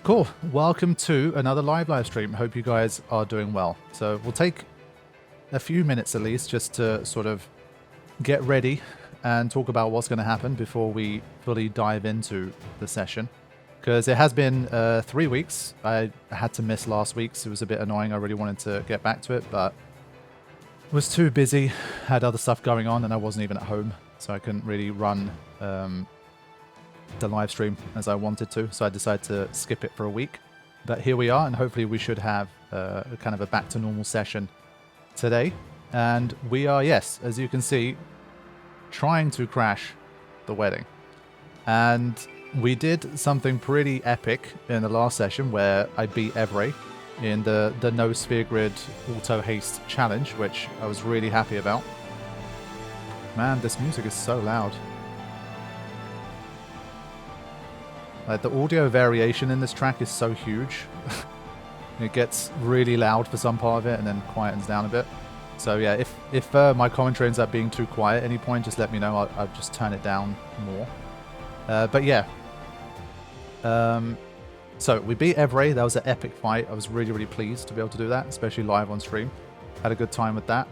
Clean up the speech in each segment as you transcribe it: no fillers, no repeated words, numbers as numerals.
Cool. Welcome to another live stream. Hope you guys are doing well. So we'll take a few minutes at least just to sort of get ready and talk about what's going to happen before we fully dive into the session. Because it has been 3 weeks. I had to miss last week's. It was a bit annoying. I really wanted to get back to it, but was too busy. Had other stuff going on and I wasn't even at home. So I couldn't really run the live stream as I wanted to, so I decided to skip it for a week. But here we are, and hopefully we should have kind of a back to normal session today. And we are, yes, as you can see, trying to crash the wedding. And we did something pretty epic in the last session where I beat Evrae in the no sphere grid Auto-Haste challenge, which I was really happy about. Man, this music is so loud. Like, the audio variation in this track is so huge. It gets really loud for some part of it and then quietens down a bit. So yeah, if my commentary ends up being too quiet at any point, just let me know. I'll just turn it down more. But yeah. So we beat Evrae. That was an epic fight. I was really, really pleased to be able to do that, especially live on stream. Had a good time with that.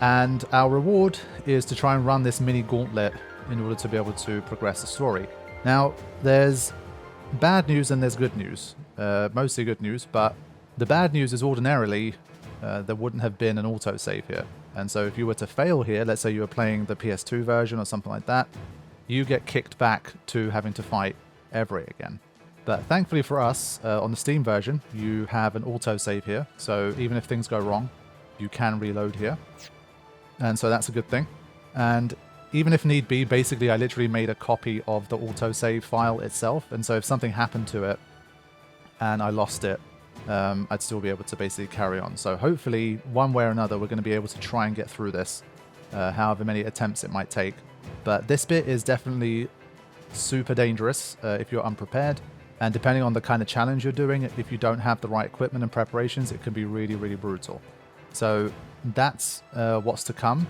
And our reward is to try and run this mini gauntlet in order to be able to progress the story. Now, there's bad news and there's good news. Mostly good news, but the bad news is ordinarily there wouldn't have been an autosave here. And so if you were to fail here, let's say you were playing the PS2 version or something like that, you get kicked back to having to fight Evrae again. But thankfully for us, on the Steam version, you have an autosave here. So even if things go wrong, you can reload here. And so that's a good thing. And even if need be, basically I literally made a copy of the autosave file itself, and so if something happened to it and I lost it, I'd still be able to basically carry on. So hopefully, one way or another, we're going to be able to try and get through this, however many attempts it might take. But this bit is definitely super dangerous if you're unprepared, and depending on the kind of challenge you're doing, if you don't have the right equipment and preparations, it can be really, really brutal. So that's what's to come.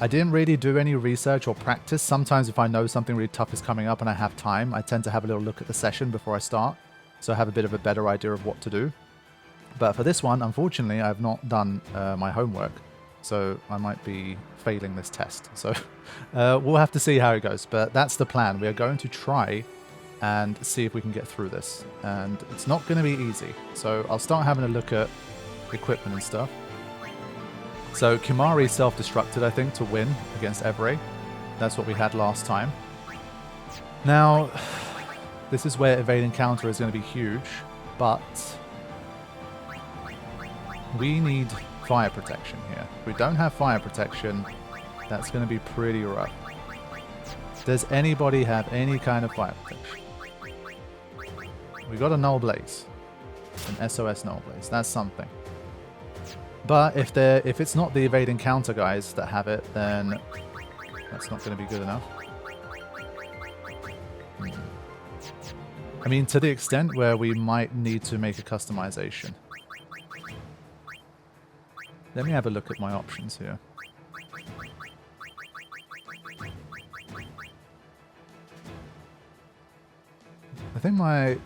I didn't really do any research or practice. Sometimes if I know something really tough is coming up and I have time, I tend to have a little look at the session before I start, so I have a bit of a better idea of what to do. But for this one, unfortunately, I've not done my homework, so I might be failing this test. So we'll have to see how it goes, but that's the plan. We are going to try and see if we can get through this, and it's not going to be easy. So I'll start having a look at equipment and stuff. So Kimari self-destructed, I think, to win against Evrae. That's what we had last time. Now, this is where evade encounter is going to be huge, but we need fire protection here. If we don't have fire protection, that's going to be pretty rough. Does anybody have any kind of fire protection? We got a null blaze, an SOS null blaze. That's something. But if it's not the evade encounter guys that have it, then that's not going to be good enough. I mean, to the extent where we might need to make a customization. Let me have a look at my options here. I think my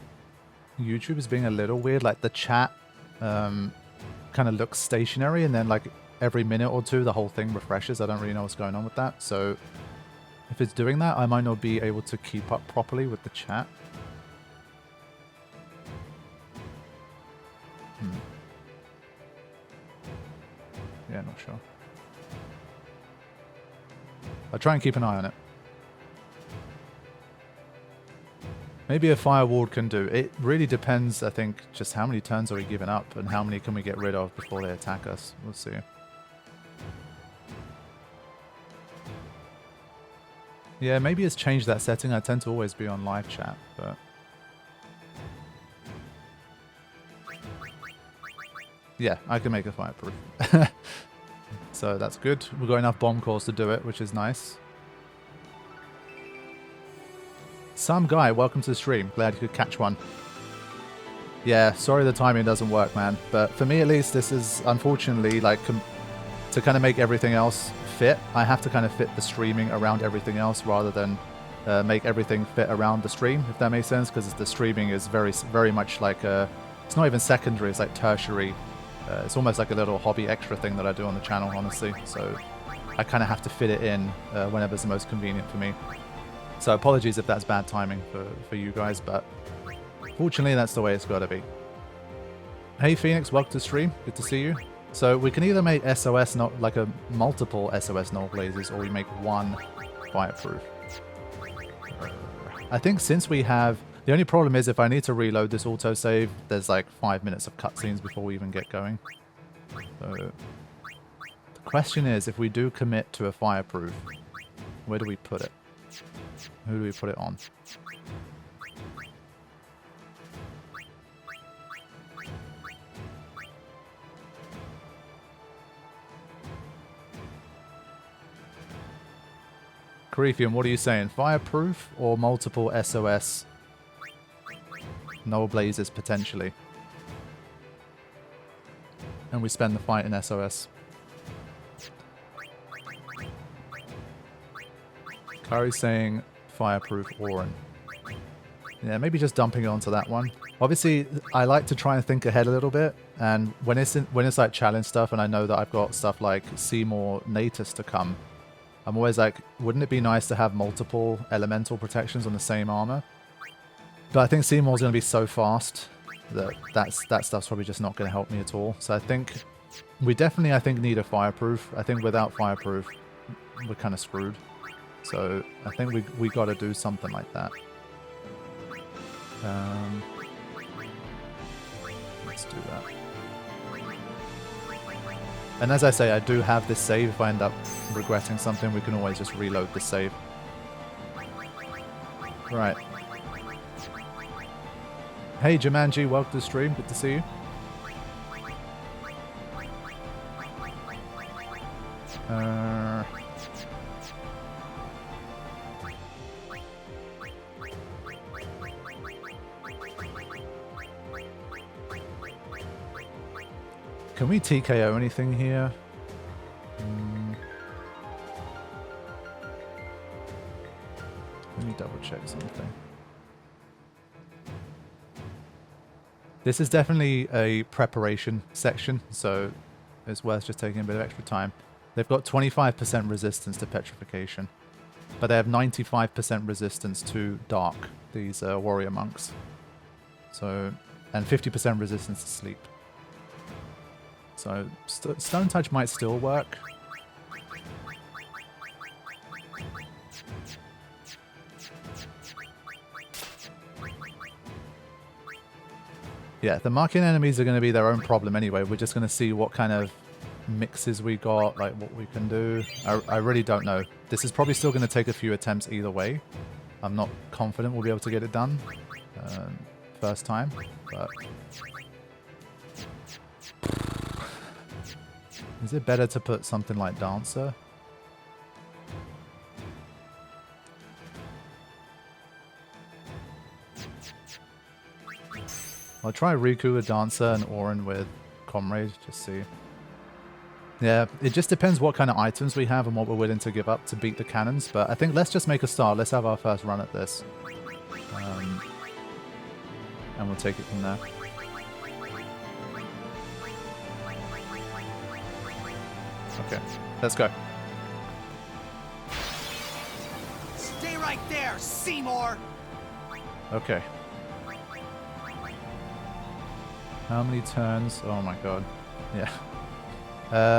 YouTube is being a little weird, like the chat kind of looks stationary, and then like every minute or two the whole thing refreshes. I don't really know what's going on with that, so if it's doing that, I might not be able to keep up properly with the chat. Yeah, not sure. I'll try and keep an eye on it. Maybe a fire ward can do. It really depends, I think, just how many turns are we giving up and how many can we get rid of before they attack us. We'll see. Yeah, maybe it's changed that setting. I tend to always be on live chat, but... yeah, I can make it fireproof. So that's good. We've got enough bomb cores to do it, which is nice. Some guy, welcome to the stream. Glad you could catch one. Yeah, sorry the timing doesn't work, man. But for me at least, this is unfortunately like to kind of make everything else fit. I have to kind of fit the streaming around everything else rather than make everything fit around the stream, if that makes sense, because the streaming is very much like a, it's not even secondary, it's like tertiary. It's almost like a little hobby extra thing that I do on the channel, honestly. So I kind of have to fit it in whenever it's the most convenient for me. So apologies if that's bad timing for you guys, but fortunately that's the way it's got to be. Hey Phoenix, welcome to the stream. Good to see you. So we can either make SOS, not like a multiple SOS null blazes, or we make one fireproof. I think since we have, the only problem is if I need to reload this autosave, there's like 5 minutes of cutscenes before we even get going. So the question is, if we do commit to a fireproof, where do we put it? Who do we put it on? Corethium, what are you saying? Fireproof or multiple SOS null blazes potentially? And we spend the fight in SOS. Kari's saying fireproof Orin. Yeah, maybe just dumping it onto that one. Obviously, I like to try and think ahead a little bit, and when it's like challenge stuff, and I know that I've got stuff like Seymour Natus to come, I'm always like, wouldn't it be nice to have multiple elemental protections on the same armor? But I think Seymour's going to be so fast that stuff's probably just not going to help me at all. So I think we definitely, I think, need a fireproof. I think without fireproof, we're kind of screwed. So I think we got to do something like that. Let's do that. And as I say, I do have this save. If I end up regretting something, we can always just reload the save. Right. Hey Jumanji, welcome to the stream. Good to see you. Can we TKO anything here? Let me double check something. This is definitely a preparation section, so it's worth just taking a bit of extra time. They've got 25% resistance to petrification, but they have 95% resistance to dark, these warrior monks. So, and 50% resistance to sleep. So Stone Touch might still work. Yeah, the marking enemies are going to be their own problem anyway. We're just going to see what kind of mixes we got, like what we can do. I really don't know. This is probably still going to take a few attempts either way. I'm not confident we'll be able to get it done first time, but... Is it better to put something like Dancer? I'll try Riku with Dancer and Orin with Comrade, just see. Yeah, it just depends what kind of items we have and what we're willing to give up to beat the cannons, but I think let's just make a start. Let's have our first run at this. And we'll take it from there. Okay, let's go. Stay right there, Seymour! Okay. How many turns? Oh my god. Yeah.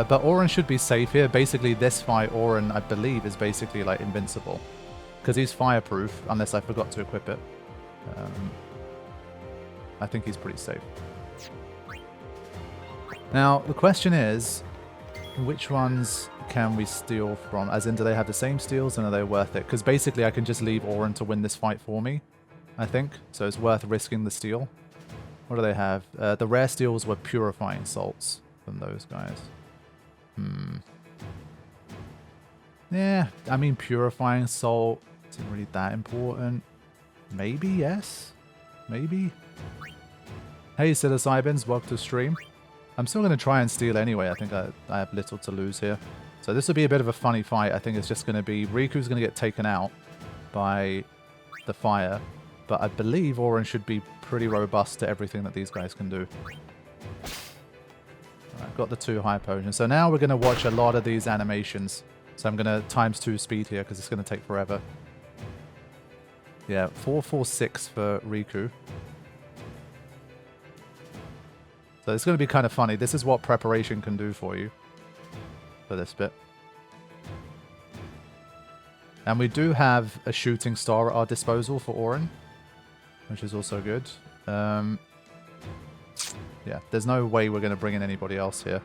But Orin should be safe here. Basically, this fight, Orin, I believe, is basically like invincible. Because he's fireproof, unless I forgot to equip it. I think he's pretty safe. Now, the question is, which ones can we steal from? As in, do they have the same steals and are they worth it? Because basically, I can just leave Orin to win this fight for me, I think. So it's worth risking the steal. What do they have? The rare steals were purifying salts from those guys. Yeah, I mean, purifying salt isn't really that important. Maybe, yes. Maybe. Hey, psilocybins, welcome to the stream. I'm still going to try and steal anyway. I think I have little to lose here. So this will be a bit of a funny fight. I think it's just going to be... Riku's going to get taken out by the fire, but I believe Auron should be pretty robust to everything that these guys can do. Alright, got the 2 high potions. So now we're going to watch a lot of these animations. So I'm going to ×2 speed here because it's going to take forever. Yeah, 446 for Riku. So it's going to be kind of funny. This is what preparation can do for you for this bit. And we do have a shooting star at our disposal for Auron, which is also good. Yeah, there's no way we're going to bring in anybody else here.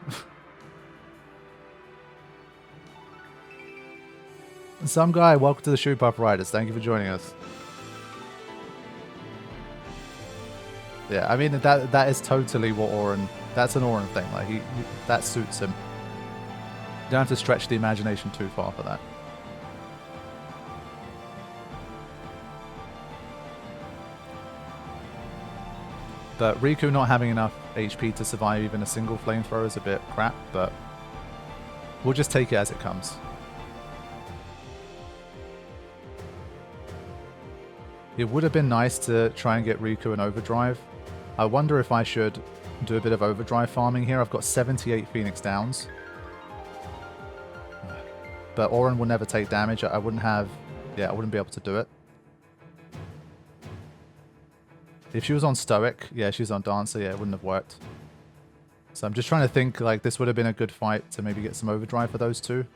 Some guy, welcome to the Shoot Puff Riders. Thank you for joining us. Yeah, I mean, that is totally what Auron... That's an Auron thing. Like, that suits him. You don't have to stretch the imagination too far for that. But Riku not having enough HP to survive even a single flamethrower is a bit crap, but we'll just take it as it comes. It would have been nice to try and get Riku an overdrive. I wonder if I should do a bit of overdrive farming here. I've got 78 Phoenix Downs. But Auron will never take damage. I wouldn't have... Yeah, I wouldn't be able to do it. If she was on Stoic, yeah, she's on Dancer, yeah, it wouldn't have worked. So I'm just trying to think, like, this would have been a good fight to maybe get some overdrive for those two.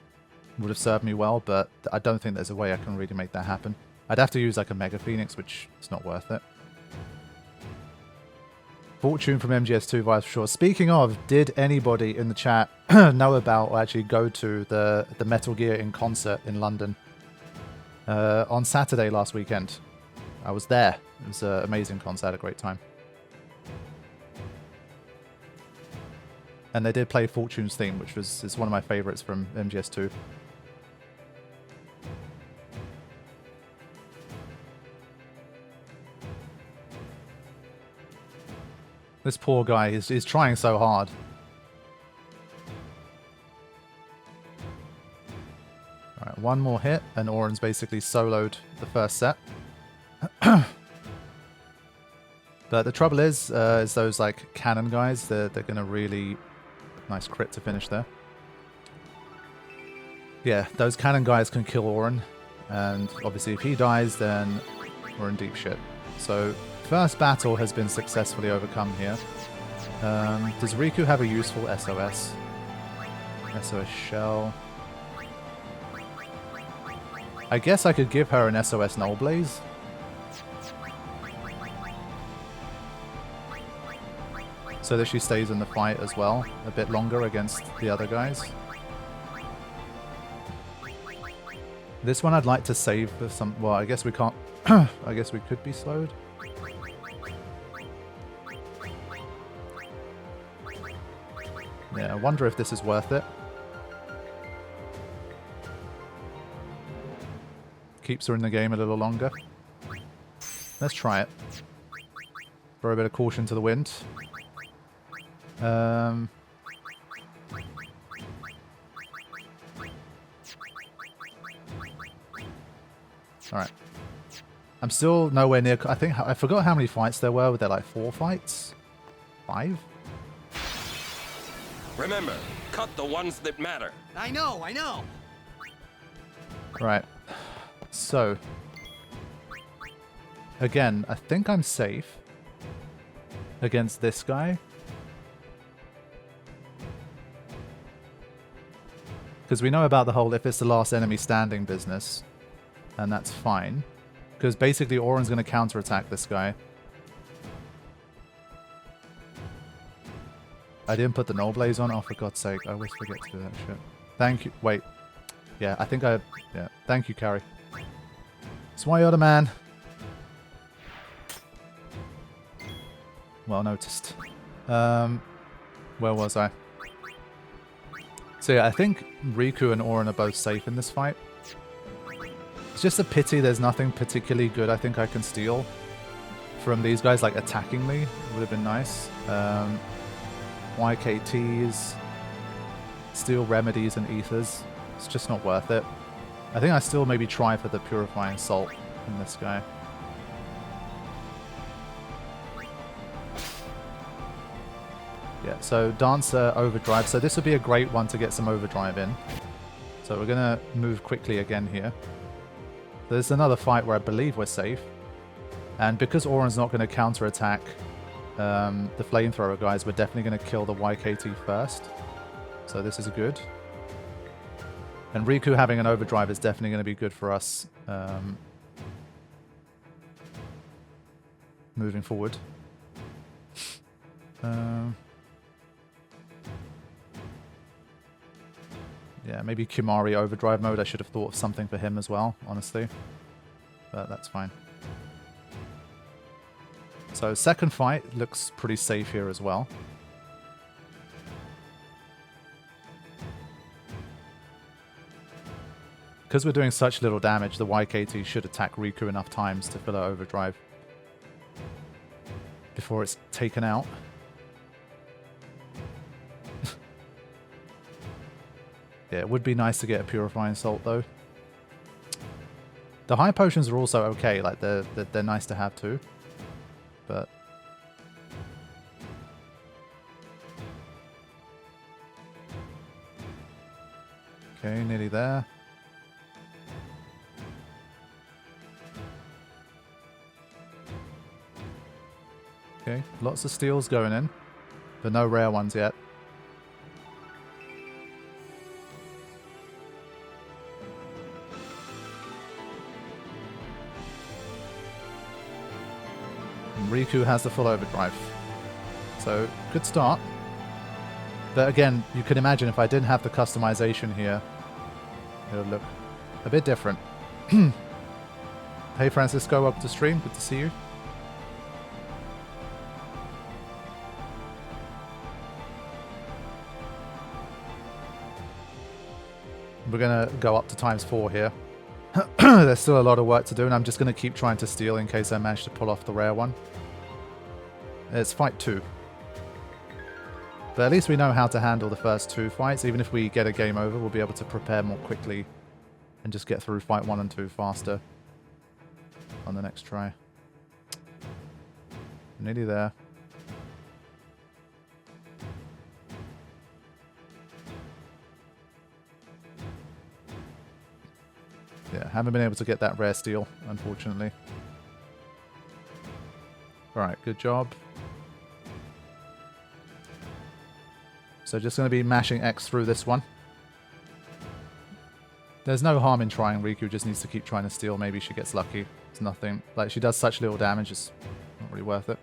Would have served me well, but I don't think there's a way I can really make that happen. I'd have to use, like, a Mega Phoenix, which is not worth it. Fortune from MGS2 vibes for sure. Speaking of, did anybody in the chat know about or actually go to the Metal Gear in concert in London on Saturday last weekend? I was there. It was an amazing concert, a great time. And they did play Fortune's theme, which is one of my favorites from MGS2. This poor guy, he's trying so hard. Alright, one more hit, and Auron's basically soloed the first set. But the trouble is those like cannon guys, they're going to really... Nice crit to finish there. Yeah, those cannon guys can kill Auron, and obviously if he dies, then we're in deep shit. So... First battle has been successfully overcome here. Does Riku have a useful SOS? SOS shell. I guess I could give her an SOS Null Blaze. So that she stays in the fight as well, a bit longer against the other guys. This one I'd like to save for some... Well, I guess we can't... I guess we could be slowed. Yeah, I wonder if this is worth it. Keeps her in the game a little longer. Let's try it. Throw a bit of caution to the wind. Alright. I'm still nowhere near... I forgot how many fights there were. Were there like 4 fights? 5? Remember, cut the ones that matter. I know. Right. So. Again, I think I'm safe against this guy. Because we know about the whole if it's the last enemy standing business. And that's fine. Because basically Auron's going to counterattack this guy. I didn't put the Null Blaze on. Oh, for God's sake. I always forget to do that shit. Thank you. Wait. Yeah, I think I... Yeah. Thank you, Carrie. That's why you're the man. Well noticed. Where was I? So yeah, I think Riku and Auron are both safe in this fight. It's just a pity there's nothing particularly good I think I can steal from these guys, like attacking me. Would have been nice. YKTs, steal remedies and ethers. It's just not worth it. I think I still maybe try for the purifying salt in this guy. Yeah, so Dancer Overdrive. So this would be a great one to get some overdrive in. So we're going to move quickly again here. There's another fight where I believe we're safe. And because Auron's not going to counterattack the flamethrower guys, we're definitely going to kill the YKT first. So this is good. And Riku having an overdrive is definitely going to be good for us moving forward. Yeah, maybe Kimari overdrive mode. I should have thought of something for him as well, honestly. But that's fine. So second fight looks pretty safe here as well. Because we're doing such little damage, the YKT should attack Riku enough times to fill our overdrive before it's taken out. Yeah, it would be nice to get a Purifying Salt though. The high potions are also okay, like they're nice to have too. But okay, nearly there. Okay, lots of steals going in, but no rare ones yet. And Riku has the full overdrive. So, good start. But again, you can imagine if I didn't have the customization here, it would look a bit different. Hey Francisco, welcome to stream. Good to see you. We're going to go up to ×4 here. There's still a lot of work to do, and I'm just going to keep trying to steal in case I manage to pull off the rare one. It's fight 2. But at least we know how to handle the first 2 fights. Even if we get a game over, we'll be able to prepare more quickly and just get through fight 1 and 2 faster on the next try. Nearly there. Yeah, haven't been able to get that rare steal, unfortunately. Alright, good job. So just going to be mashing X through this one. There's no harm in trying. Riku just needs to keep trying to steal. Maybe she gets lucky. It's nothing. Like, she does such little damage, it's not really worth it.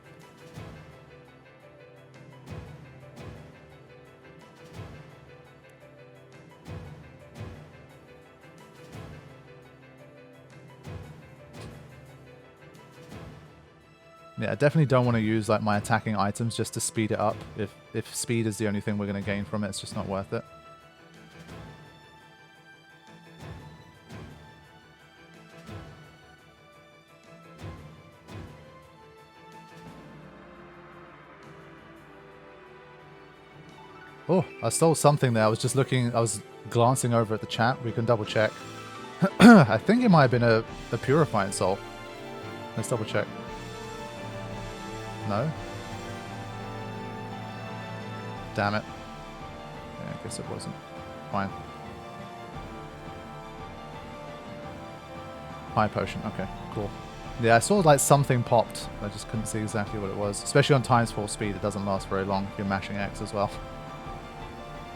Yeah, I definitely don't want to use like my attacking items just to speed it up. If speed is the only thing we're going to gain from it, it's just not worth it. Oh, I stole something there. I was just looking, I was glancing over at the chat. We can double check. I think it might have been a Purifying Salt. Let's double check. No? Damn it. Yeah, I guess it wasn't. Fine. High potion. Okay, cool. Yeah, I saw like something popped. I just couldn't see exactly what it was. Especially on ×4 speed, it doesn't last very long if you're mashing X as well.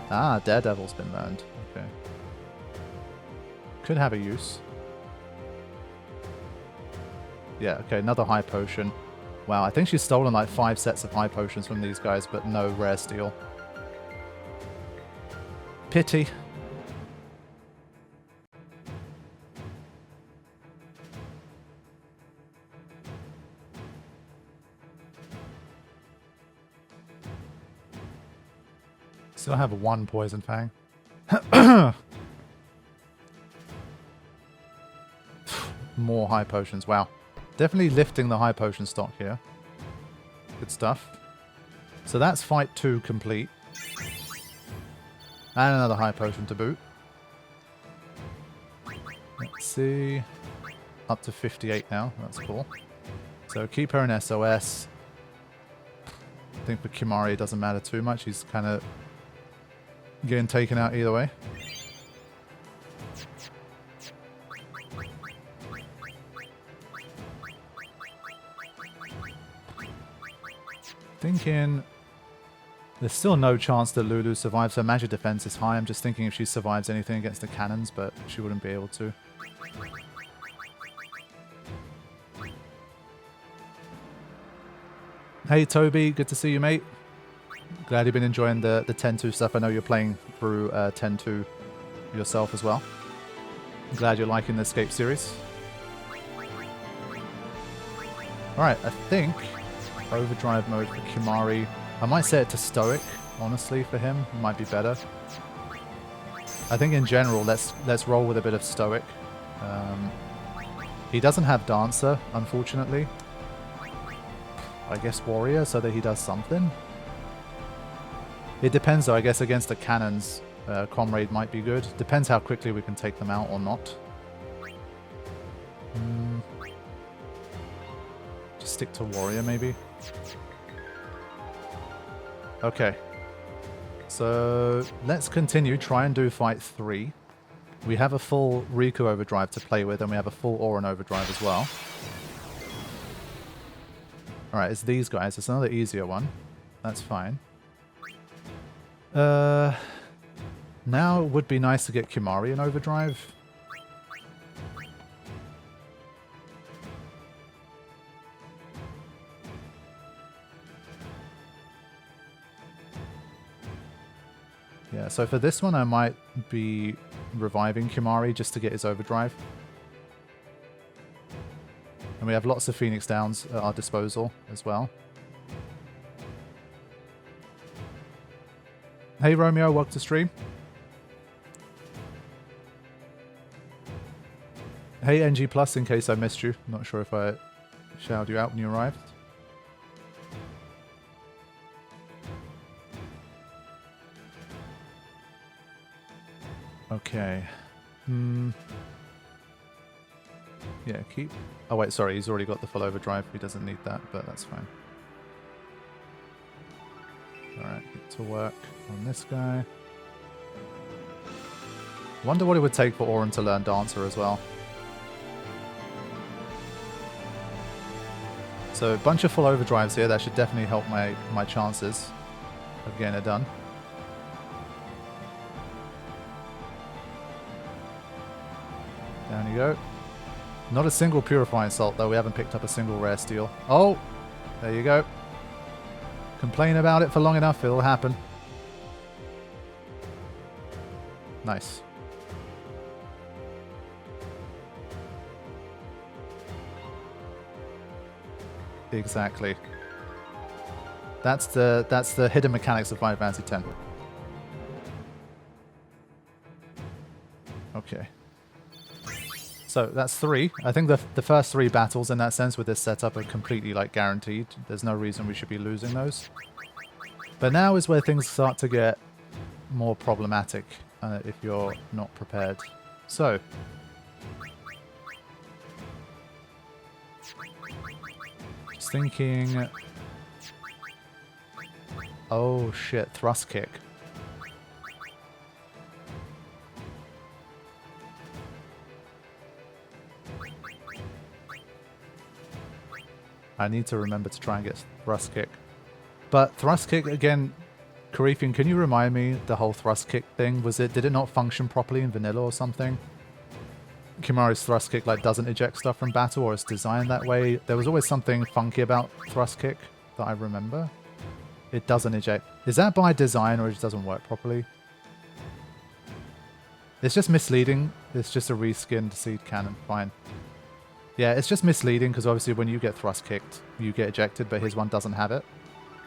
Ah, Daredevil's been learned. Okay. Could have a use. Yeah, okay, another high potion. Wow, I think she's stolen like 5 sets of high potions from these guys, but no rare steal. Pity. Still have 1 Poison Fang. More high potions, wow. Definitely lifting the high potion stock here. Good stuff. So that's fight 2 complete. And another high potion to boot. Let's see. up to 58 now. That's cool. So keep her in SOS. I think for Kimari it doesn't matter too much. He's kind of getting taken out either way. Thinking there's still no chance that Lulu survives. Her magic defense is high. I'm just thinking if she survives anything against the cannons, but she wouldn't be able to. Hey Toby, good to see you, mate. Glad you've been enjoying the 10-2 stuff. I know you're playing through 10-2 yourself as well. Glad you're liking the Escape series. Alright, I think overdrive mode for Kimari. I might set it to Stoic, honestly, for him. It might be better. I think in general, let's roll with a bit of Stoic. He doesn't have Dancer, unfortunately. I guess Warrior, so that he does something. It depends, though. I guess against the cannons, Comrade might be good. Depends how quickly we can take them out or not. Just stick to Warrior, maybe. Okay. So let's continue. Try and do fight 3. We have a full Riku overdrive to play with, and we have a full Auron overdrive as well. Alright, it's these guys. It's another easier one. That's fine. Now it would be nice to get Kimari in overdrive. Yeah, so for this one I might be reviving Kimari just to get his overdrive. And we have lots of Phoenix Downs at our disposal as well. Hey Romeo, welcome to stream. Hey NG Plus, in case I missed you. I'm not sure if I shouted you out when you arrived. Okay. Yeah, keep... Oh wait, sorry, he's already got the full overdrive. He doesn't need that, but that's fine. Alright, get to work on this guy. Wonder what it would take for Auron to learn Dancer as well. So a bunch of full overdrives here. That should definitely help my chances of getting it done. Down you go. Not a single Purifying Salt, though. We haven't picked up a single rare steel. Oh! There you go. Complain about it for long enough, it'll happen. Nice. Exactly. That's the hidden mechanics of Final Fantasy X. Okay. So that's 3. I think the first 3 battles in that sense with this setup are completely like guaranteed. There's no reason we should be losing those. But now is where things start to get more problematic if you're not prepared. So just thinking. Oh shit! Thrust kick. I need to remember to try and get thrust kick. But thrust kick, again, Karifian, can you remind me the whole thrust kick thing? Did it not function properly in vanilla or something? Kimari's thrust kick like doesn't eject stuff from battle, or it's designed that way. There was always something funky about thrust kick that I remember. It doesn't eject. Is that by design or it just doesn't work properly? It's just misleading. It's just a reskinned seed cannon. Fine. Yeah, it's just misleading because obviously when you get thrust kicked, you get ejected, but his one doesn't have it.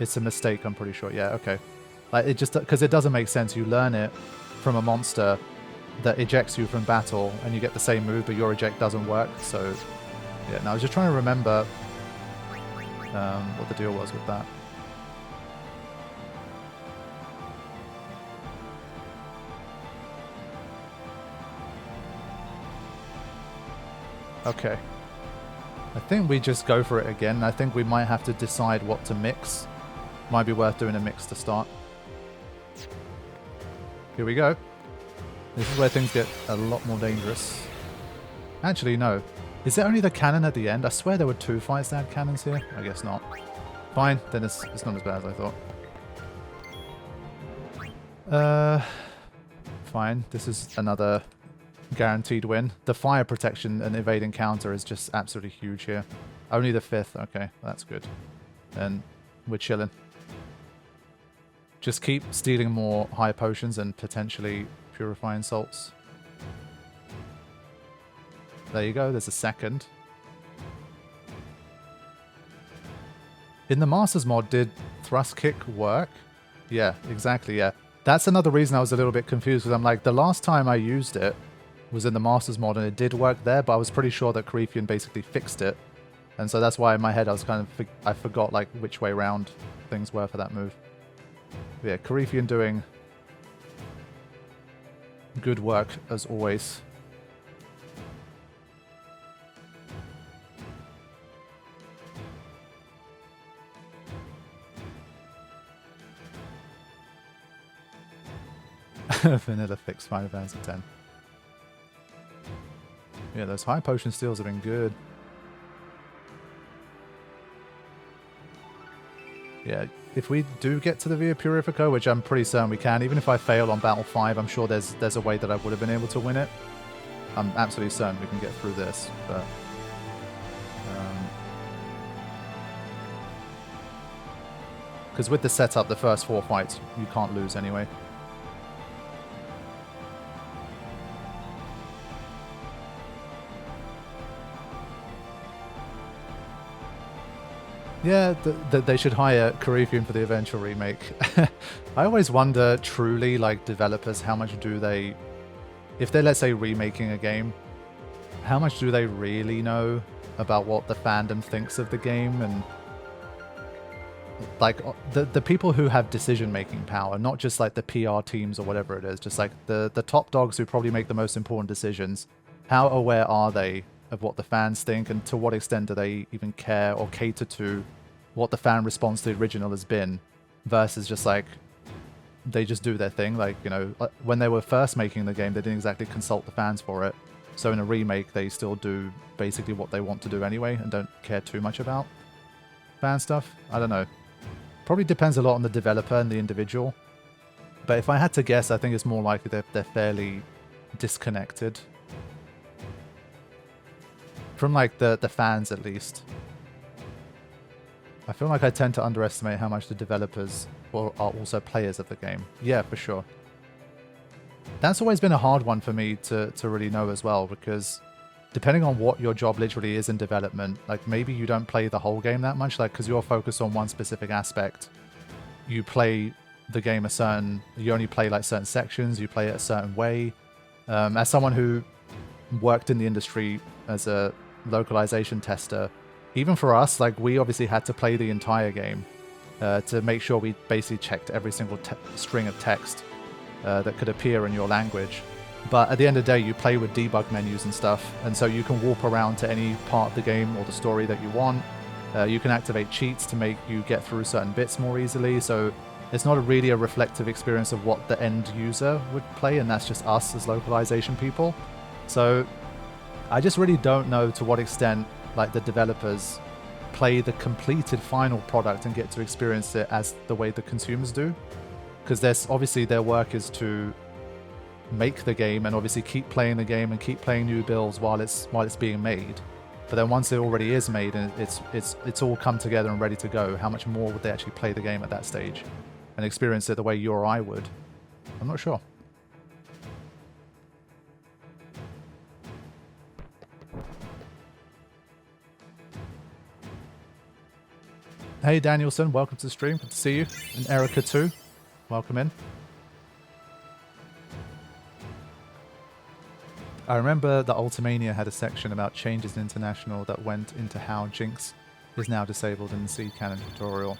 It's a mistake, I'm pretty sure. Yeah, okay. Like it just because it doesn't make sense. You learn it from a monster that ejects you from battle, and you get the same move, but your eject doesn't work. So yeah, no, I was just trying to remember what the deal was with that. Okay. I think we just go for it again. I think we might have to decide what to mix. Might be worth doing a mix to start. Here we go. This is where things get a lot more dangerous. Actually, no. Is there only the cannon at the end? I swear there were 2 fights that had cannons here. I guess not. Fine, then it's not as bad as I thought. Fine. This is another guaranteed win. The fire protection and evading counter is just absolutely huge here. Only the 5th. Okay, that's good. And we're chilling. Just keep stealing more high potions and potentially purifying salts. There you go. There's a 2nd. In the Masters mod, did thrust kick work? Yeah, exactly, yeah. That's another reason I was a little bit confused, because I'm like, the last time I used it was in the Masters mod and it did work there, but I was pretty sure that Carithian basically fixed it. And so that's why in my head I was kind of, I forgot like which way round things were for that move. But yeah, Carithian doing good work as always. Vanilla fix 5 out of 10. Yeah, those high potion steals have been good. Yeah, if we do get to the Via Purifico, which I'm pretty certain we can, even if I fail on Battle 5, I'm sure there's a way that I would have been able to win it. I'm absolutely certain we can get through this, but... because with the setup, the first 4 fights, you can't lose anyway. Yeah, they should hire Carithian for the eventual remake. I always wonder, truly, like, developers, how much do they... if they're, let's say, remaking a game, how much do they really know about what the fandom thinks of the game? And, like, the people who have decision-making power, not just, like, the PR teams or whatever it is, just, like, the top dogs who probably make the most important decisions, how aware are they of what the fans think, and to what extent do they even care or cater to what the fan response to the original has been, versus just like they just do their thing. Like, you know, when they were first making the game, they didn't exactly consult the fans for it, so in a remake they still do basically what they want to do anyway and don't care too much about fan stuff. I don't know, probably depends a lot on the developer and the individual, but if I had to guess, I think it's more likely they're fairly disconnected from, like, the fans, at least. I feel like I tend to underestimate how much the developers are also players of the game. Yeah, for sure. That's always been a hard one for me to really know as well, because depending on what your job literally is in development, like, maybe you don't play the whole game that much, like, because you're focused on one specific aspect. You play the game you only play, like, certain sections, you play it a certain way. As someone who worked in the industry as a localization tester, even for us, like, we obviously had to play the entire game to make sure we basically checked every single string of text that could appear in your language. But at the end of the day, you play with debug menus and stuff, and so you can warp around to any part of the game or the story that you want. You can activate cheats to make you get through certain bits more easily, so it's not really a reflective experience of what the end user would play, and that's just us as localization people. So I just really don't know to what extent, like, the developers play the completed final product and get to experience it as the way the consumers do. Because there's obviously their work is to make the game and obviously keep playing the game and keep playing new builds while it's being made. But then once it already is made and it's all come together and ready to go, how much more would they actually play the game at that stage and experience it the way you or I would? I'm not sure. Hey Danielson, welcome to the stream. Good to see you. And Erica too. Welcome in. I remember that Ultimania had a section about changes in International that went into how Jinx is now disabled in the Sea Cannon tutorial.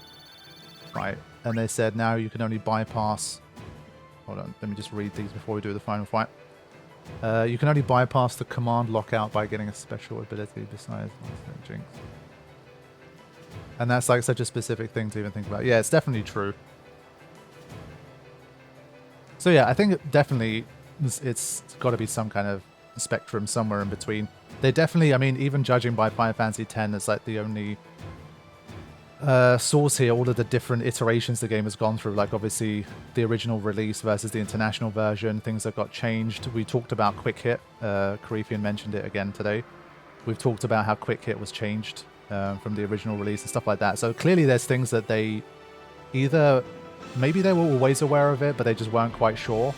Right, and they said now you can only bypass... Hold on, let me just read these before we do the final fight. You can only bypass the command lockout by getting a special ability besides Jinx. And that's like such a specific thing to even think about. Yeah, it's definitely true. So yeah, I think definitely it's got to be some kind of spectrum somewhere in between. They definitely, I mean, even judging by Final Fantasy X as like the only source here, all of the different iterations the game has gone through, like obviously the original release versus the international version, things that got changed. We talked about Quick Hit. Carithian mentioned it again today. We've talked about how Quick Hit was changed from the original release and stuff like that. So clearly there's things that they either, maybe they were always aware of it, but they just weren't quite sure.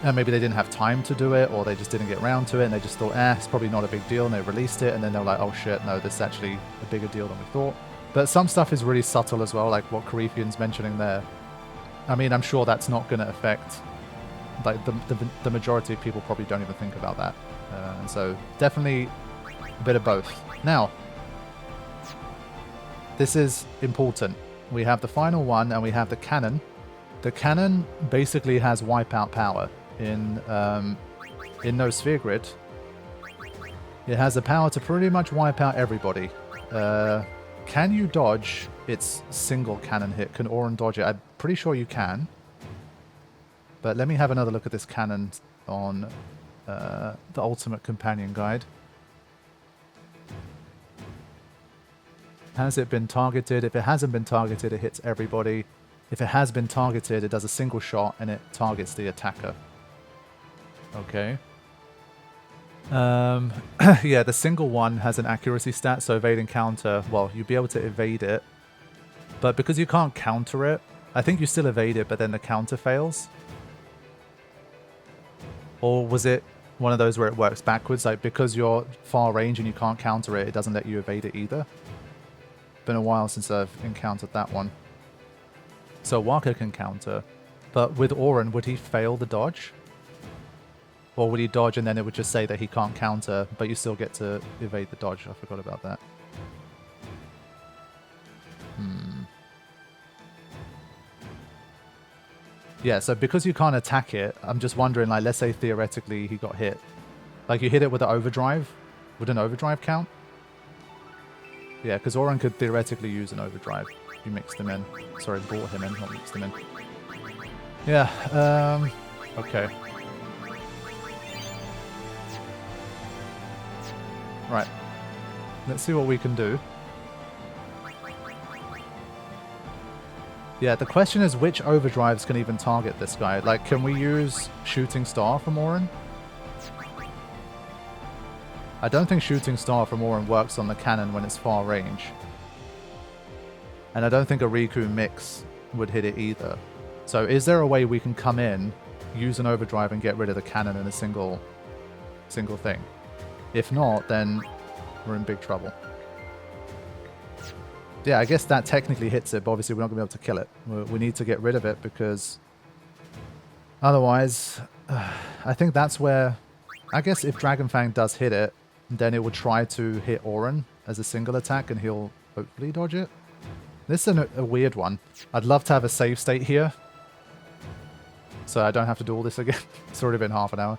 And maybe they didn't have time to do it, or they just didn't get around to it, and they just thought, it's probably not a big deal, and they released it, and then they were like, oh shit, no, this is actually a bigger deal than we thought. But some stuff is really subtle as well, like what Carithian's mentioning there. I mean, I'm sure that's not going to affect, like, the majority of people probably don't even think about that. And so, definitely a bit of both. Now, this is important. We have the final one, and we have the cannon. The cannon basically has wipeout power. In no sphere grid, it has the power to pretty much wipe out everybody. Can you dodge its single cannon hit? Can Auron dodge it? I'm pretty sure you can. But let me have another look at this cannon on the Ultimate Companion Guide. Has it been targeted? If it hasn't been targeted, it hits everybody. If it has been targeted, it does a single shot and it targets the attacker. Okay. Yeah, the single one has an accuracy stat, so evade and counter. Well, you'll be able to evade it, but because you can't counter it, I think you still evade it, but then the counter fails. Or was it one of those where it works backwards? Like, because you're far range and you can't counter it, it doesn't let you evade it either. Been a while since I've encountered that one. So Waka can counter, but with Auron, would he fail the dodge? Or would he dodge and then it would just say that he can't counter, but you still get to evade the dodge? I forgot about that. Yeah, so because you can't attack it, I'm just wondering, like, let's say theoretically he got hit. Like, you hit it with an overdrive? Would an overdrive count? Yeah, because Auron could theoretically use an overdrive. You mixed him in. Sorry, brought him in, not mixed him in. Yeah, okay. Right. Let's see what we can do. Yeah, the question is which overdrives can even target this guy. Like, can we use Shooting Star from Auron? I don't think Shooting Star from Auron works on the cannon when it's far range. And I don't think a Riku mix would hit it either. So is there a way we can come in, use an overdrive, and get rid of the cannon in a single thing? If not, then we're in big trouble. Yeah, I guess that technically hits it, but obviously we're not going to be able to kill it. We need to get rid of it because otherwise, I think that's where, I guess if Dragonfang does hit it, then it will try to hit Auron as a single attack and he'll hopefully dodge it. This is a weird one. I'd love to have a save state here, so I don't have to do all this again. It's already been half an hour.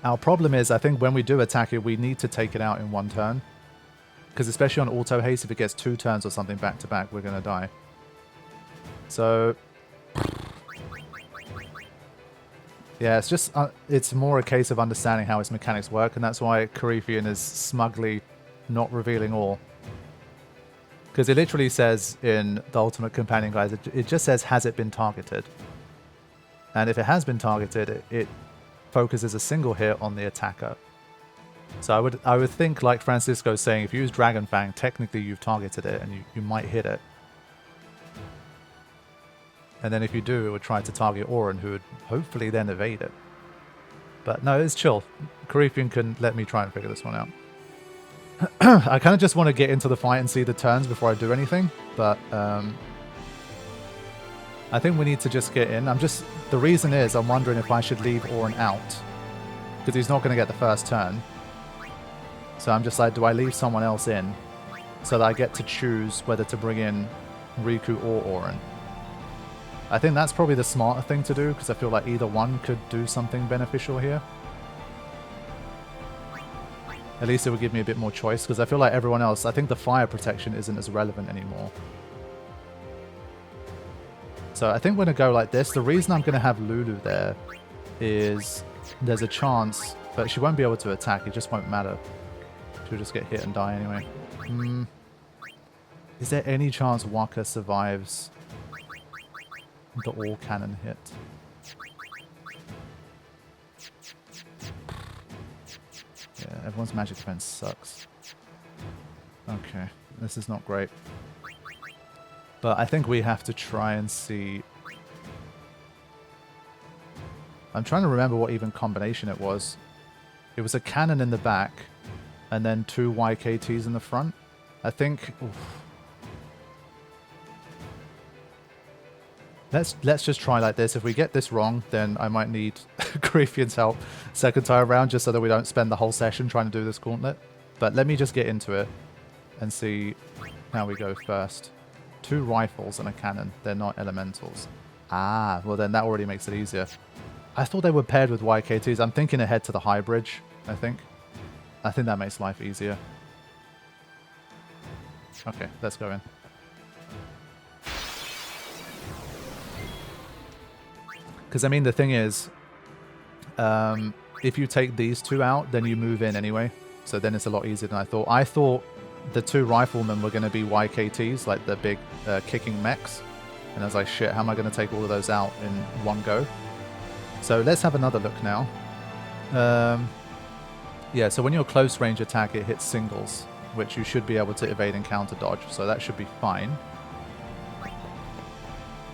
Our problem is, I think when we do attack it, we need to take it out in one turn. Because especially on Auto-Haste, if it gets 2 turns or something back to back, we're going to die. So, yeah, it's just, it's more a case of understanding how its mechanics work, and that's why Carithian is smugly not revealing all. Because it literally says in the Ultimate Companion Guide, it just says, has it been targeted? And if it has been targeted, it focuses a single hit on the attacker. So I would think, like Francisco's saying, if you use Dragonfang, technically you've targeted it and you might hit it. And then if you do, it would try to target Auron, who would hopefully then evade it. But no, it's chill. Carithian can let me try and figure this one out. I kind of just want to get into the fight and see the turns before I do anything, but I think we need to just get in. The reason is I'm wondering if I should leave Auron out, because he's not going to get the first turn. So I'm just like, do I leave someone else in so that I get to choose whether to bring in Riku or Auron? I think that's probably the smarter thing to do, because I feel like either one could do something beneficial here. At least it would give me a bit more choice, because I feel like everyone else, I think the fire protection isn't as relevant anymore. So I think we're going to go like this. The reason I'm going to have Lulu there is there's a chance, but she won't be able to attack. It just won't matter. She'll just get hit and die anyway. Is there any chance Waka survives the all cannon hit? Yeah, everyone's magic defense sucks. Okay, this is not great. But I think we have to try and see... I'm trying to remember what even combination it was. It was a cannon in the back, and then 2 YKTs in the front. I think... Oof. Let's just try like this. If we get this wrong, then I might need Griefian's help second time around, just so that we don't spend the whole session trying to do this gauntlet. But let me just get into it and see how we go first. 2 rifles and a cannon. They're not elementals. Ah, well then that already makes it easier. I thought they were paired with YKTs. I'm thinking ahead to the high bridge, I think. I think that makes life easier. Okay, let's go in. Because, I mean, the thing is, if you take these 2 out, then you move in anyway. So then it's a lot easier than I thought. I thought the 2 riflemen were going to be YKTs, like the big kicking mechs. And I was like, shit, how am I going to take all of those out in one go? So let's have another look now. Yeah, so when you're close range attack, it hits singles, which you should be able to evade and counter dodge. So that should be fine.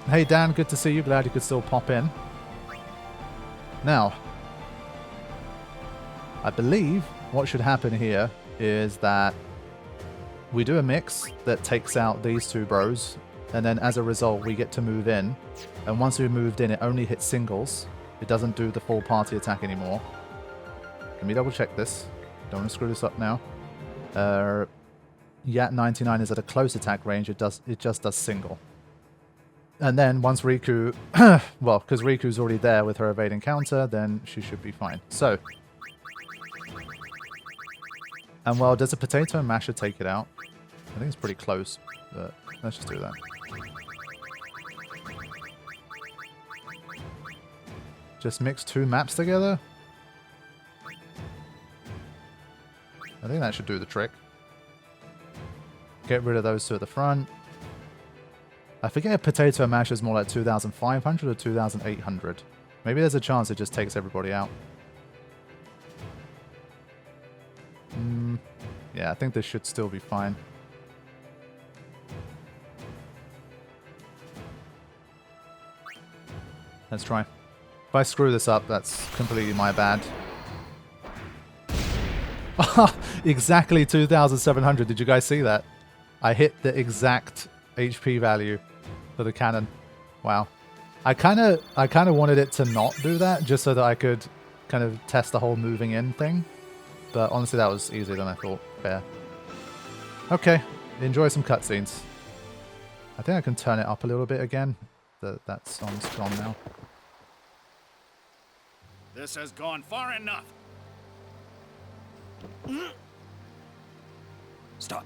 Hey Dan, good to see you. Glad you could still pop in. Now, I believe what should happen here is that we do a mix that takes out these 2 bros, and then as a result we get to move in, and once we've moved in it only hits singles. It doesn't do the full party attack anymore. Let me double check this. Don't want to screw this up now. Yat 99 is at a close attack range. It just does single. And then once Riku, well, because Riku's already there with her evading counter, then she should be fine. So, and well, does a potato and masher take it out? I think it's pretty close, but let's just do that. Just mix 2 maps together? I think that should do the trick. Get rid of those 2 at the front. I forget if potato mash is more like 2,500 or 2,800. Maybe there's a chance it just takes everybody out. Yeah, I think this should still be fine. Let's try. If I screw this up, that's completely my bad. Exactly 2,700. Did you guys see that? I hit the exact HP value for the cannon. Wow. I kind of wanted it to not do that, just so that I could kind of test the whole moving in thing. But honestly, that was easier than I thought. Fair. Okay, enjoy some cutscenes. I think I can turn it up a little bit again. That song's gone now. This has gone far enough. Stop.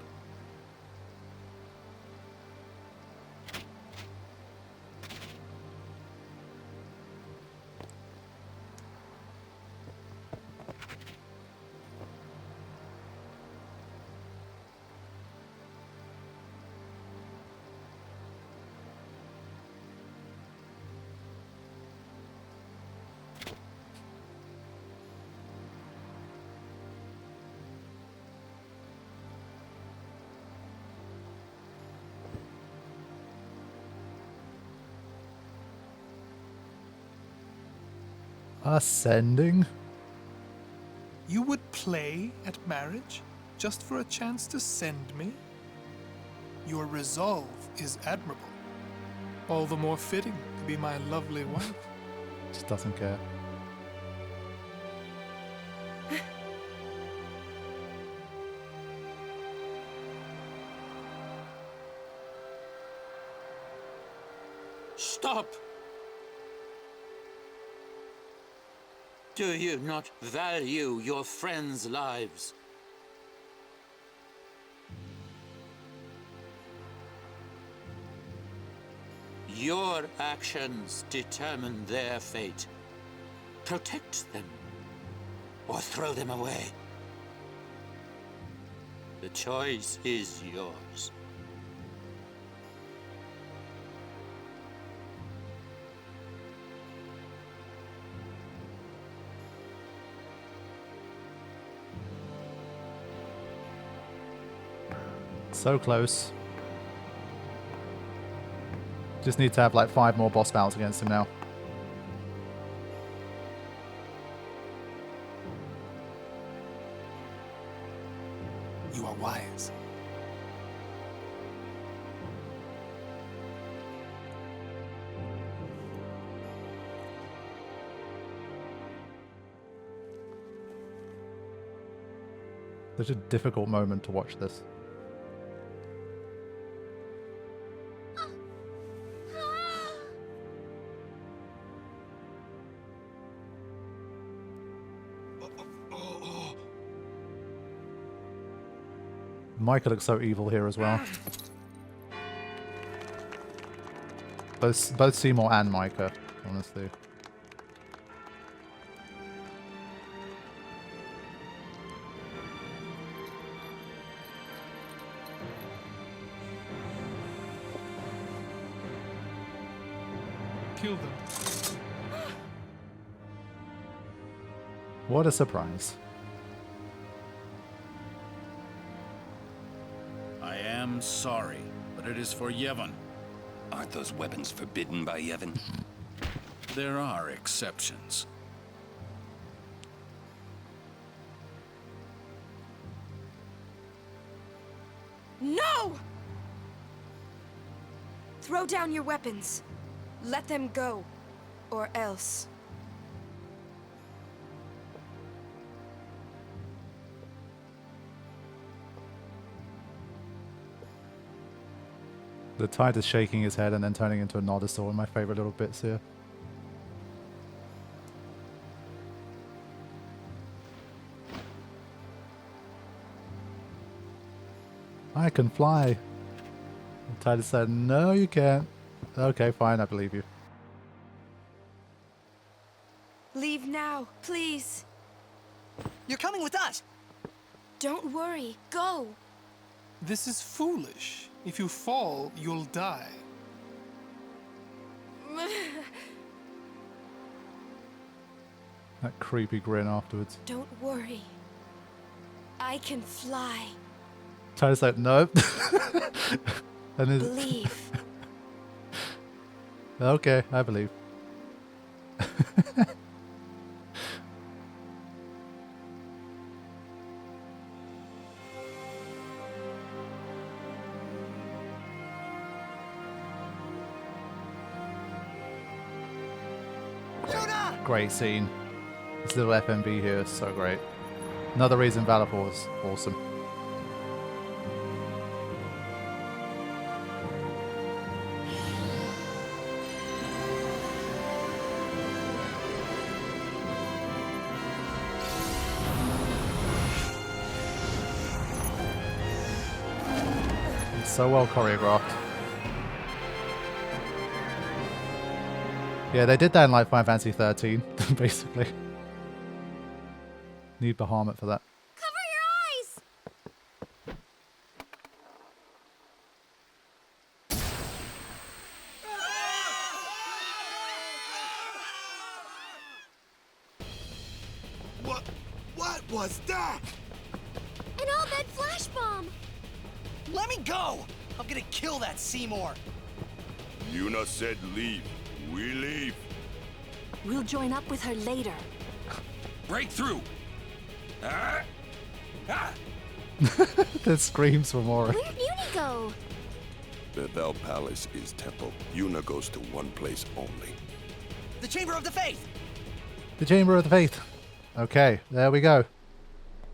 Ascending? You would play at marriage just for a chance to send me? Your resolve is admirable. All the more fitting to be my lovely wife. Just doesn't care. Stop! Do you not value your friends' lives? Your actions determine their fate. Protect them, or throw them away. The choice is yours. So close. Just need to have like 5 more boss battles against him now. You are wise. Such a difficult moment to watch this. Micah looks so evil here as well. Both Seymour and Micah, honestly. Kill them. What a surprise. I am sorry, but it is for Yevon. Aren't those weapons forbidden by Yevon? There are exceptions. No! Throw down your weapons. Let them go. Or else. The Tide is shaking his head and then turning into a Nodosaur, my favorite little bits here. I can fly. The Tide said, no you can't. Okay, fine, I believe you. Leave now, please. You're coming with us! Don't worry. Go. This is foolish. If you fall, you'll die. That creepy grin afterwards. Don't worry. I can fly. Tide's like, nope. And then, Believe. okay, I believe. Great scene. This little FMV here is so great. Another reason Valor 4 is awesome. It's so well choreographed. Yeah, they did that in like Final Fantasy 13, basically. Need Bahamut for that. Cover your eyes! What was that? And all that flash bomb! Let me go! I'm gonna kill that Seymour. Yuna said leave. We leave. We'll join up with her later. Breakthrough! Ah! Ah! The screams for more. Where'd Uni go? Bevelle Palace is temple. Yuna goes to one place only. The Chamber of the Faith! The Chamber of the Faith. Okay, there we go.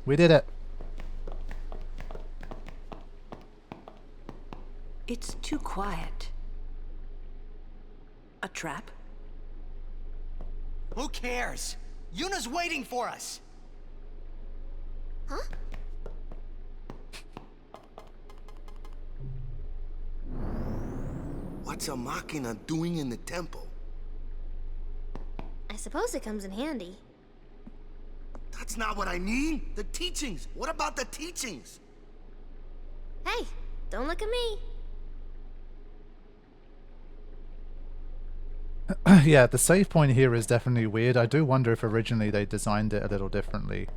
We did it. It's too quiet. A trap? Who cares? Yuna's waiting for us! Huh? What's a machina doing in the temple? I suppose it comes in handy. That's not what I mean. The teachings. What about the teachings? Hey, don't look at me. Yeah, the save point here is definitely weird. I do wonder if originally they designed it a little differently,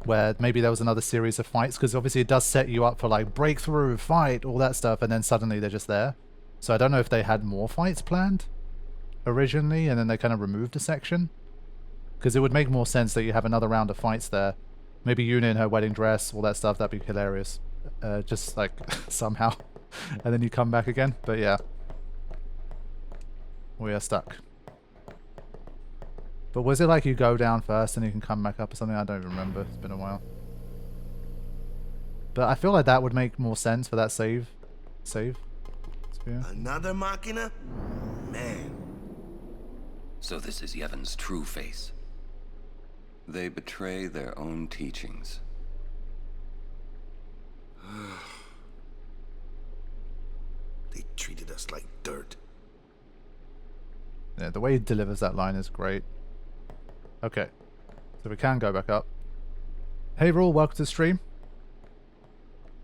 where maybe there was another series of fights, because obviously it does set you up for like breakthrough, fight, all that stuff, and then suddenly they're just there. So I don't know if they had more fights planned originally and then they kind of removed a section, because it would make more sense that you have another round of fights there. Maybe Yuna in her wedding dress, all that stuff, that'd be hilarious. Just like somehow, and then you come back again. But yeah, we are stuck. But was it like you go down first and you can come back up or something? I don't even remember. It's been a while. But I feel like that would make more sense for that save. Sphere. Another machina? Man. So this is Yevon's true face. They betray their own teachings. They treated us like dirt. Yeah, the way he delivers that line is great. Okay, so we can go back up. Hey Rule, welcome to the stream.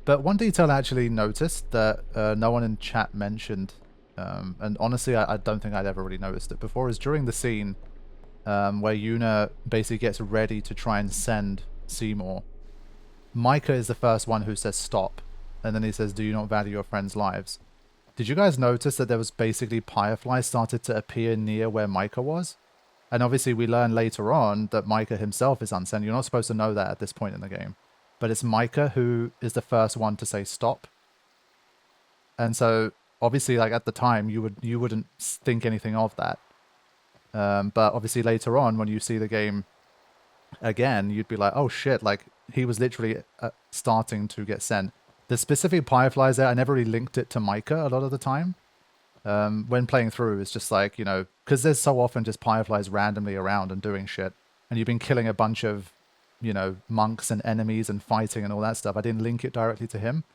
But one detail I actually noticed that no one in chat mentioned, and honestly I don't think I'd ever really noticed it before, is during the scene where Yuna basically gets ready to try and send Seymour, Micah is the first one who says stop, and then he says, do you not value your friends' lives? Did you guys notice that there was basically fireflies started to appear near where Micah was? And obviously we learn later on that Micah himself is unsent. You're not supposed to know that at this point in the game. But it's Micah who is the first one to say stop. And so obviously like at the time you wouldn't think anything of that. But obviously later on when you see the game again, you'd be like, oh shit, like he was literally starting to get sent. The specific fireflies there, I never really linked it to Micah a lot of the time. When playing through, it's just like, you know, because there's so often just fireflies randomly around and doing shit. And you've been killing a bunch of, you know, monks and enemies and fighting and all that stuff. I didn't link it directly to him.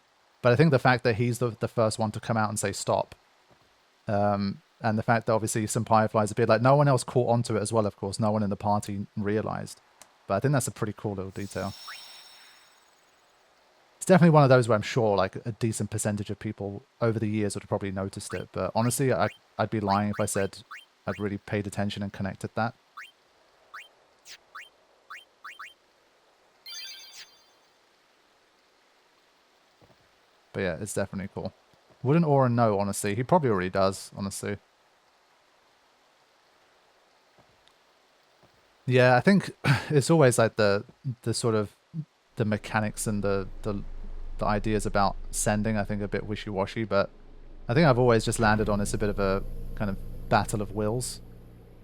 But I think the fact that he's the first one to come out and say stop. And the fact that obviously some fireflies appeared, like no one else caught onto it as well, of course. No one in the party realized. But I think that's a pretty cool little detail. It's definitely one of those where I'm sure like a decent percentage of people over the years would have probably noticed it. But honestly, I'd be lying if I said I'd really paid attention and connected that. But yeah, it's definitely cool. Wouldn't Oren know, honestly? He probably already does, honestly. Yeah, I think it's always like the sort of the mechanics and the ideas about sending, I think, a bit wishy-washy, but I think I've always just landed on it's a bit of a kind of battle of wills.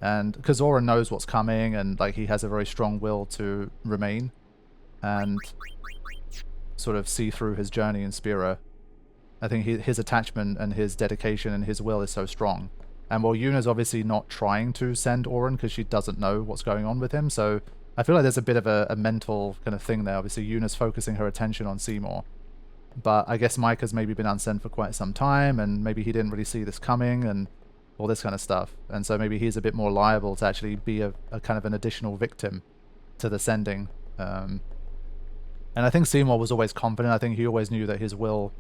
And because Oren knows what's coming and like he has a very strong will to remain and sort of see through his journey in Spira, I think his attachment and his dedication and his will is so strong. And while Yuna's obviously not trying to send Oren because she doesn't know what's going on with him, so I feel like there's a bit of a mental kind of thing there. Obviously Yuna's focusing her attention on Seymour, but I guess Micah's maybe been unsent for quite some time and maybe he didn't really see this coming and all this kind of stuff, and so maybe he's a bit more liable to actually be a kind of an additional victim to the sending. And I think Seymour was always confident. I think he always knew that his will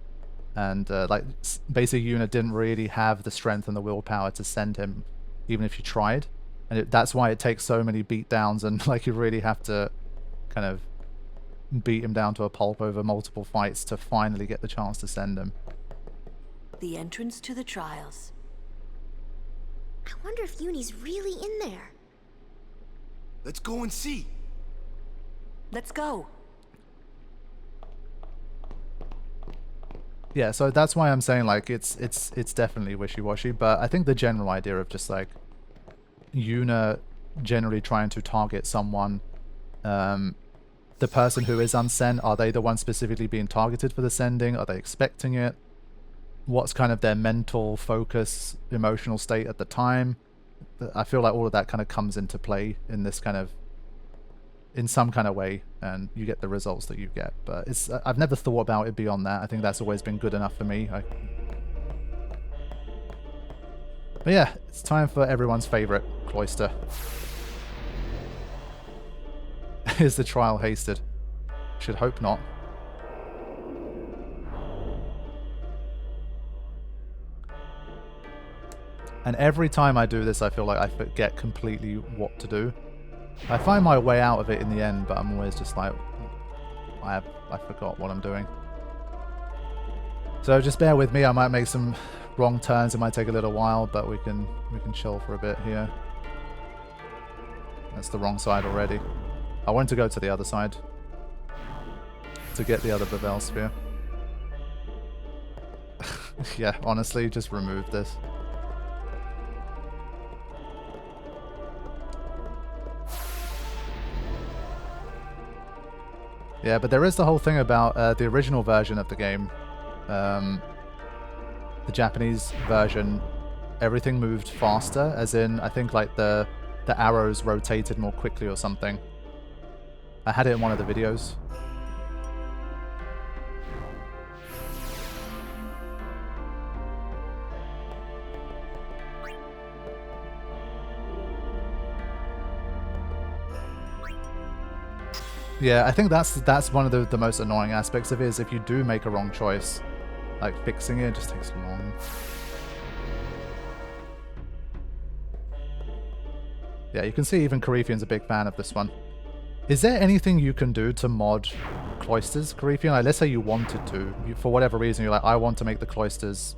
and like basically Yuna didn't really have the strength and the willpower to send him even if you tried, and that's why it takes so many beatdowns and like you really have to kind of beat him down to a pulp over multiple fights to finally get the chance to send him. The entrance to the trials. I wonder if Uni's really in there. Let's go and see. Let's go. Yeah, so that's why I'm saying like it's definitely wishy-washy, but I think the general idea of just like Yuna generally trying to target someone, the person who is unsent, are they the one specifically being targeted for the sending? Are they expecting it? What's kind of their mental focus, emotional state at the time? I feel like all of that kind of comes into play in this kind of in some kind of way, and you get the results that you get. But it's I've never thought about it beyond that. I think that's always been good enough for me. But yeah, it's time for everyone's favorite cloister. Is the trial hasted? Should hope not. And every time I do this, I feel like I forget completely what to do. I find my way out of it in the end, but I'm always just like, I forgot what I'm doing. So just bear with me. I might make some wrong turns. It might take a little while, but we can chill for a bit here. That's the wrong side already. I want to go to the other side to get the other Bevelle sphere. Yeah, honestly, just remove this. Yeah, but there is the whole thing about the original version of the game. The Japanese version, everything moved faster, as in, I think like the arrows rotated more quickly or something. I had it in one of the videos. Yeah, I think that's one of the most annoying aspects of it, is if you do make a wrong choice, like fixing it just takes long. Yeah, you can see even Carithian's a big fan of this one. Is there anything you can do to mod cloisters, Carithian? Like, let's say you wanted to, for whatever reason, you're like, I want to make the cloisters,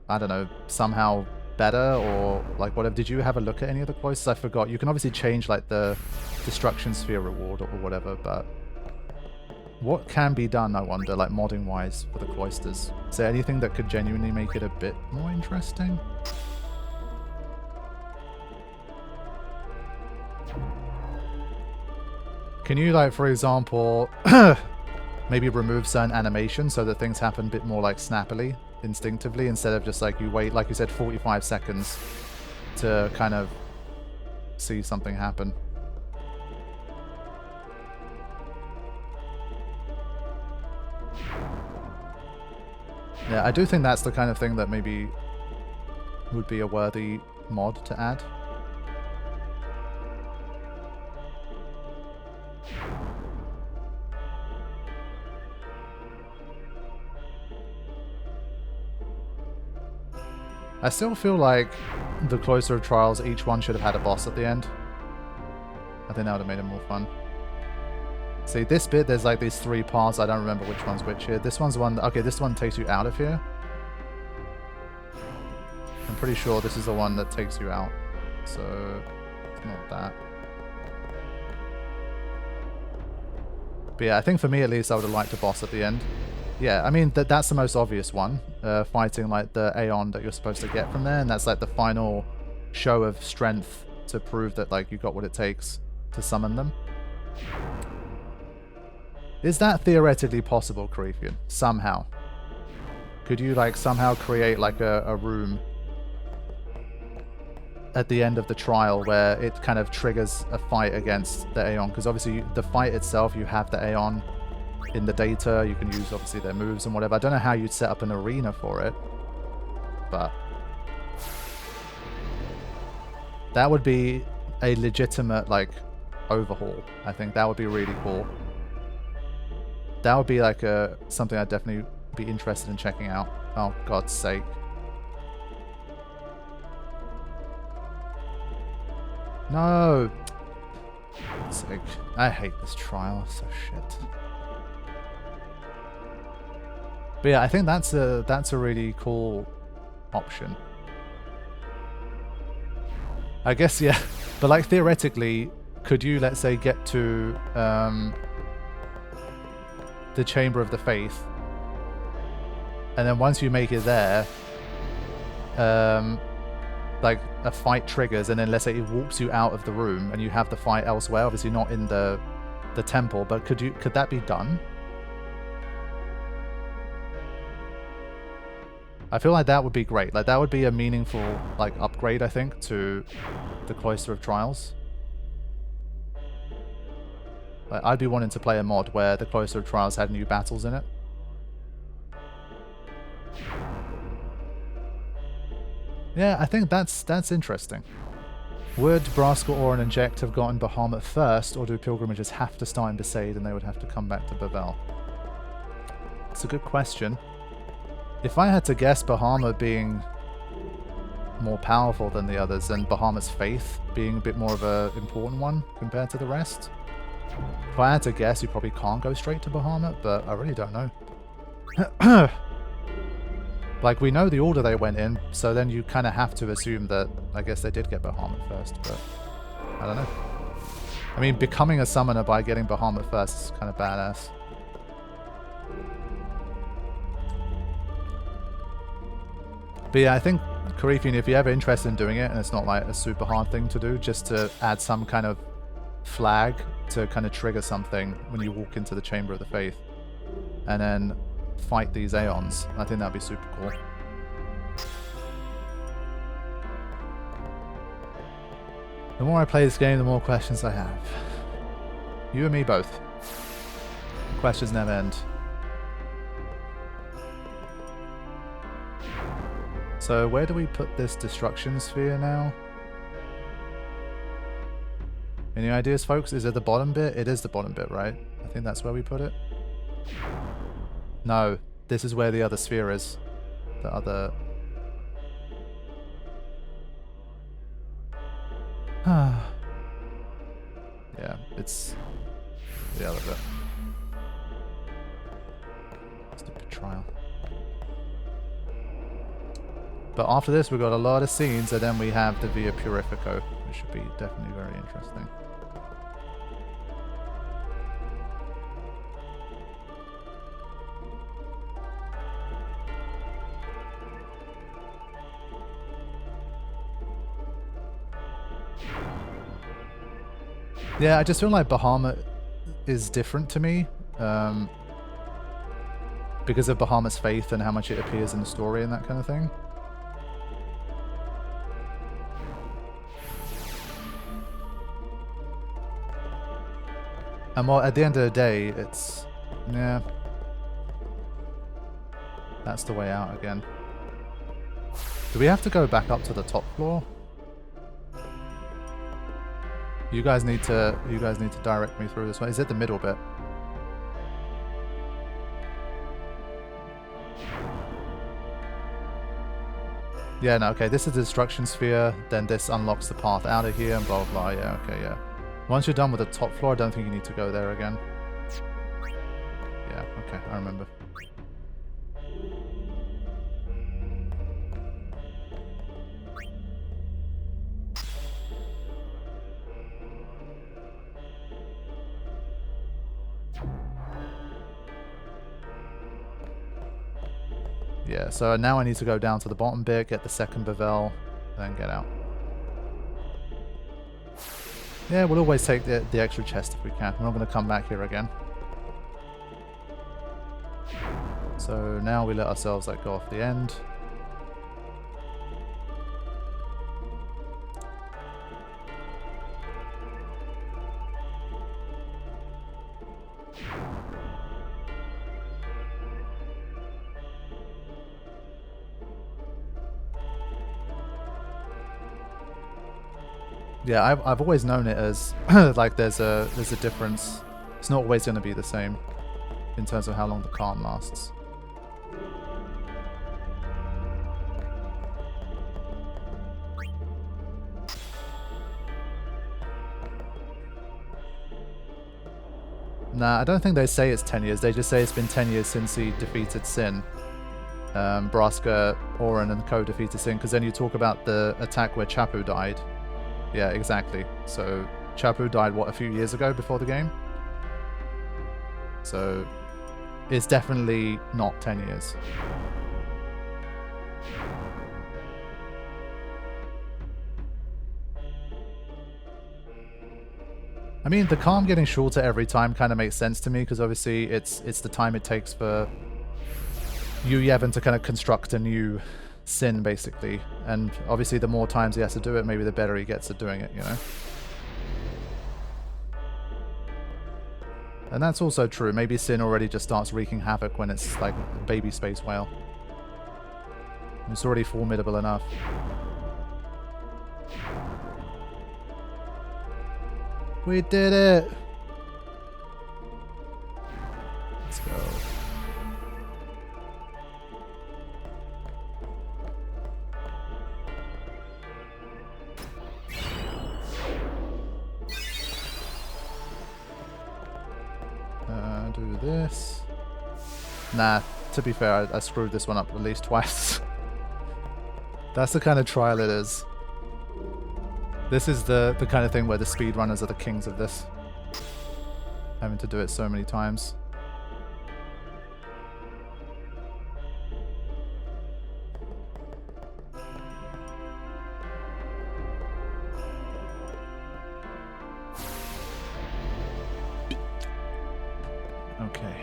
I don't know, somehow better, or like whatever. Did you have a look at any of the cloisters? I forgot. You can obviously change like the destruction sphere reward or whatever, but what can be done, I wonder, like modding wise for the cloisters? Is there anything that could genuinely make it a bit more interesting? Can you, like, for example, maybe remove certain animations so that things happen a bit more like snappily, instinctively, instead of just like you wait, like you said, 45 seconds to kind of see something happen? Yeah, I do think that's the kind of thing that maybe would be a worthy mod to add. I still feel like the Cloister of Trials, each one should have had a boss at the end. I think that would have made it more fun. See, this bit, there's like these 3 parts. I don't remember which one's which here. This one's the one... Okay, this one takes you out of here. I'm pretty sure this is the one that takes you out. So, it's not that. But yeah, I think for me at least, I would have liked a boss at the end. Yeah, I mean, that's the most obvious one. Fighting like the Aeon that you're supposed to get from there. And that's like the final show of strength to prove that like you got what it takes to summon them. Is that theoretically possible, Carithian? Somehow? Could you like somehow create like a room at the end of the trial where it kind of triggers a fight against the Aeon? Because obviously the fight itself, you have the Aeon in the data, you can use obviously their moves and whatever. I don't know how you'd set up an arena for it, but that would be a legitimate like overhaul. I think that would be really cool. That would be like something I'd definitely be interested in checking out. Oh, God's sake. No! God's sake. I hate this trial. It's so shit. But yeah, I think that's a really cool option. I guess, yeah. But like theoretically, could you, let's say, get to the Chamber of the Faith, and then once you make it there, like a fight triggers, and then let's say it warps you out of the room and you have the fight elsewhere, obviously not in the temple, but could that be done? I feel like that would be great. Like that would be a meaningful like upgrade, I think, to the Cloister of Trials. Like, I'd be wanting to play a mod where the Cloister of Trials had new battles in it. Yeah, I think that's interesting. Would Braska, Or, and Inject have gotten Bahamut first, or do pilgrimages have to start in Besaid and they would have to come back to Bevelle? It's a good question. If I had to guess, Bahamut being more powerful than the others, and Bahamut's faith being a bit more of an important one compared to the rest. If I had to guess, you probably can't go straight to Bahamut, but I really don't know. Like, we know the order they went in, so then you kind of have to assume that, I guess they did get Bahamut first, but I don't know. I mean, becoming a summoner by getting Bahamut first is kind of badass. But yeah, I think, Karifian, if you're ever interested in doing it, and it's not like a super hard thing to do, just to add some kind of flag to kind of trigger something when you walk into the Chamber of the Faith, and then fight these Aeons. I think that'd be super cool. The more I play this game, the more questions I have. You and me both. Questions never end. So where do we put this destruction sphere now? Any ideas, folks? Is it the bottom bit? It is the bottom bit, right? I think that's where we put it. No, this is where the other sphere is. The other... yeah, it's the other bit. Stupid trial. But after this, we've got a lot of scenes, and then we have the Via Purifico, which should be definitely very interesting. Yeah, I just feel like Bahamut is different to me, because of Bahamut's faith and how much it appears in the story and that kind of thing. And well, at the end of the day, it's... yeah. That's the way out again. Do we have to go back up to the top floor? You guys need to direct me through this way. Is it the middle bit? Yeah, no, okay, this is the destruction sphere, then this unlocks the path out of here and blah blah blah. Yeah, okay, yeah. Once you're done with the top floor, I don't think you need to go there again. Yeah, okay, I remember. Yeah, so now I need to go down to the bottom bit, get the second Bevelle, then get out. Yeah, we'll always take the extra chest if we can. We're not going to come back here again. So now we let ourselves like go off the end. Yeah, I've always known it as like there's a difference. It's not always going to be the same in terms of how long the calm lasts. Nah, I don't think they say it's 10 years. They just say it's been 10 years since he defeated Sin. Braska, Orin, and Co defeated Sin, because then you talk about the attack where Chapu died. Yeah, exactly. So Chapu died, what, a few years ago before the game? So it's definitely not 10 years. I mean, the calm getting shorter every time kind of makes sense to me, because obviously it's the time it takes for you, Yevon, to kind of construct a new Sin, basically. And obviously the more times he has to do it, maybe the better he gets at doing it, you know? And that's also true. Maybe Sin already just starts wreaking havoc when it's like a baby space whale. It's already formidable enough. We did it! Let's go. Do this. Nah, to be fair, I screwed this one up at least twice. That's the kind of trial it is. This is the kind of thing where the speedrunners are the kings of this. Having to do it so many times. Okay.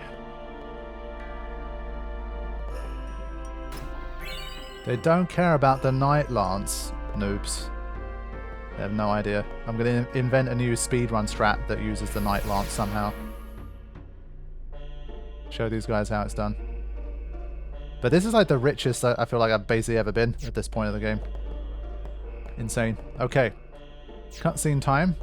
They don't care about the Night Lance, noobs. They have no idea. I'm going to invent a new speedrun strat that uses the Night Lance somehow. Show these guys how it's done. But this is like the richest I feel like I've basically ever been at this point of the game. Insane. Okay. Cutscene time.